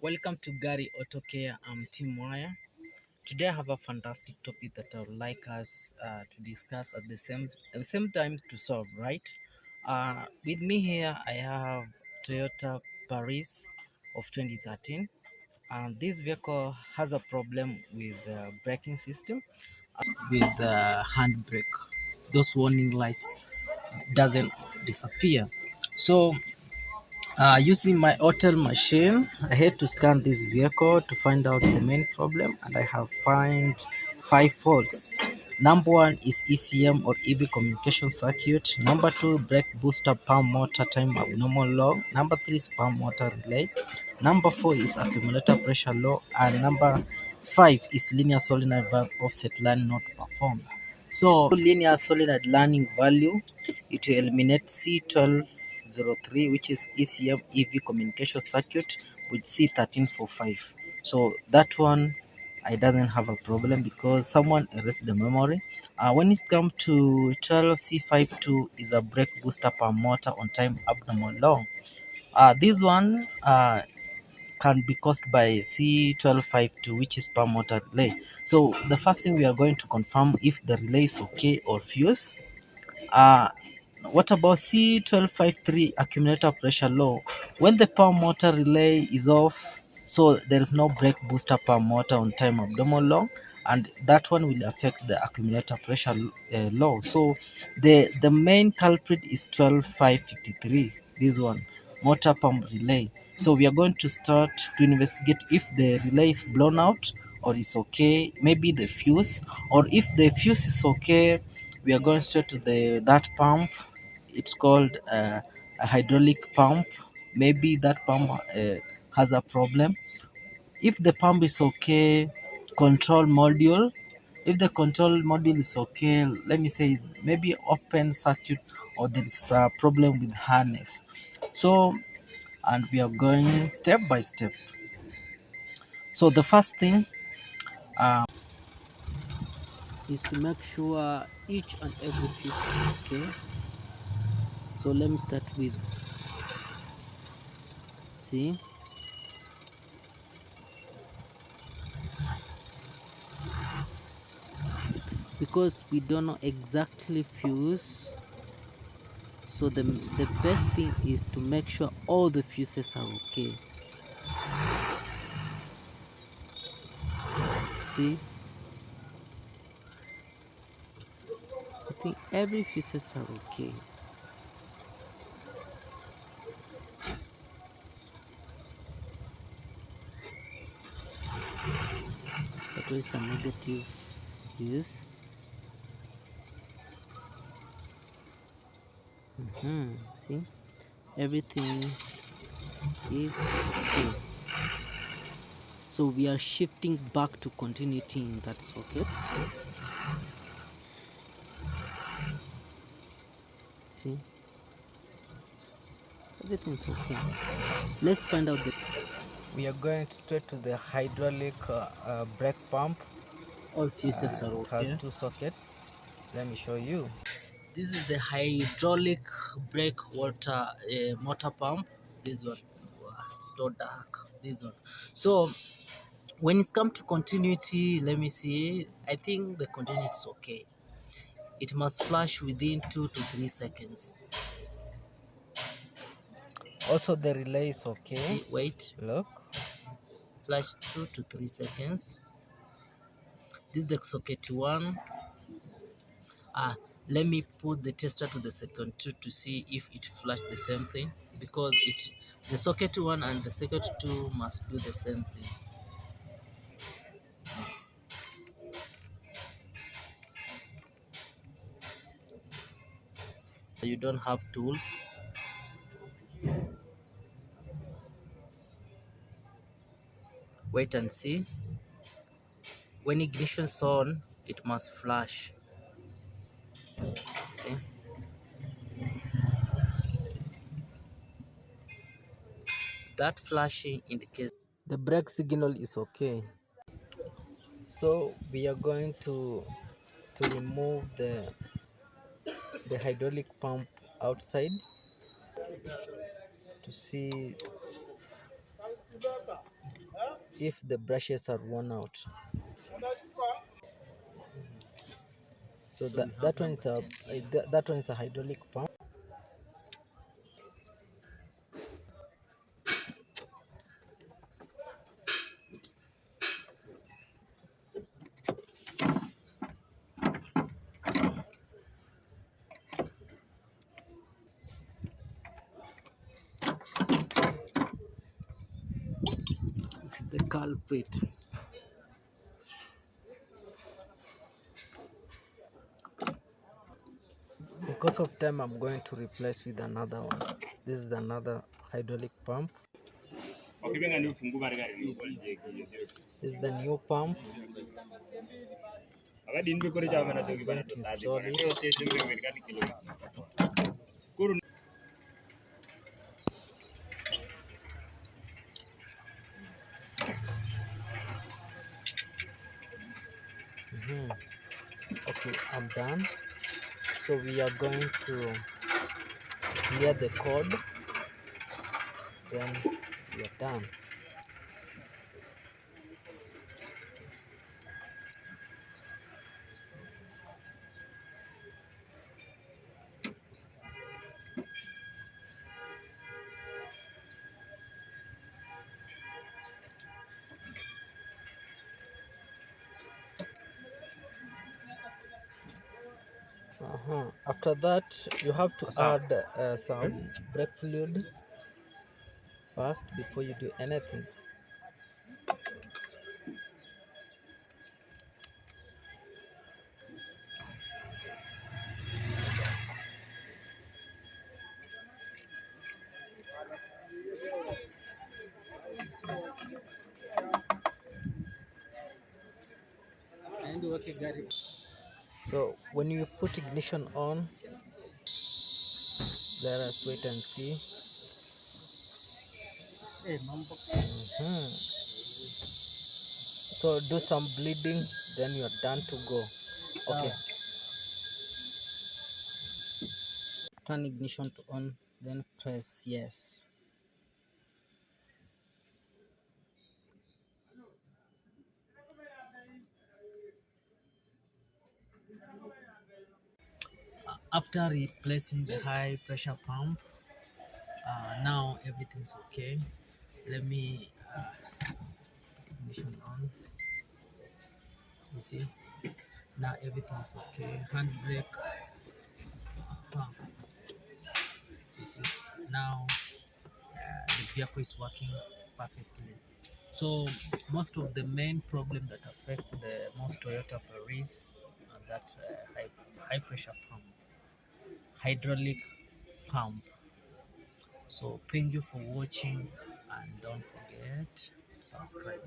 Welcome to Gariautocare. I'm Tim Wire. Today I have a fantastic topic that I would like us to discuss at the same time to solve. Right? With me here I have Toyota Prius of 2013, and this vehicle has a problem with the braking system, with the handbrake. Those warning lights doesn't disappear. So using my hotel machine, I had to scan this vehicle to find out the main problem, and I have found 5 faults. Number one is ECM or EV communication circuit. Number two, brake booster pump motor time abnormal low. Number three is pump motor relay. Number four is accumulator pressure low, and number five is linear solenoid valve offset line not performed. So linear solenoid learning value, it will eliminate C1253, which is ECM EV communication circuit, with C1345. So that one I doesn't have a problem because someone erased the memory. When it comes to 12C52 is a brake booster per motor on time abnormal long. This one can be caused by C1252, which is per motor relay. So the first thing we are going to confirm if the relay is okay or fuse. Uh, what about C1253 accumulator pressure low? When the power motor relay is off, so there is no brake booster power motor on time abnormal long, and that one will affect the accumulator pressure low. So the main culprit is 12553. This one, motor pump relay. So we are going to start to investigate if the relay is blown out or it's okay. Maybe the fuse, or if the fuse is okay, we are going straight to the that pump. It's called a hydraulic pump. Maybe that pump has a problem. If the pump is okay, control module, if the control module is okay, let me say maybe open circuit, or there is a problem with harness. So, and we are going step by step. So the first thing is to make sure each and every fuse is okay. So let me start with C. Because we don't know exactly fuse, so the best thing is to make sure all the fuses are okay. See, I think every fuses are okay. That was a negative fuse. See, everything is okay. So we are shifting back to continuity in that socket. See, everything's okay. Let's find out the. We are going straight to the hydraulic brake pump. All fuses are okay. It has two sockets. Let me show you. This is the hydraulic brake water motor pump. This one, it's so dark. This one. So when it's come to continuity, let me see. I think the continuity is okay. It must flash within 2 to 3 seconds. Also, the relay is okay. See, wait. Look. Flash 2 to 3 seconds. This is the socket 1. Let me put the tester to the second 2 to see if it flashed the same thing, because the socket 1 and the socket 2 must do the same thing. You don't have tools. Wait and see. When ignition is on, it must flash. See? That flashing indicates the brake signal is okay. So we are going to remove the hydraulic pump outside to see if the brushes are worn out. So that one is that one is a hydraulic pump. This is the culprit. Because of time, I'm going to replace with another one. This is another hydraulic pump. This is the new pump. I'm going to install it. Okay, I'm done. So we are going to clear the code, then we are done. After that, you have to add some brake fluid first before you do anything. So when you put ignition on, let us wait and see. So do some bleeding, then you're done to go. Okay. Turn ignition to on, then press yes. After replacing the high pressure pump, now everything's okay. Let me ignition on. You see, now everything's okay. Handbrake. You see, now the vehicle is working perfectly. So most of the main problem that affect the most Toyota Prius are that high pressure pump, hydraulic pump. So thank you for watching, and don't forget to subscribe.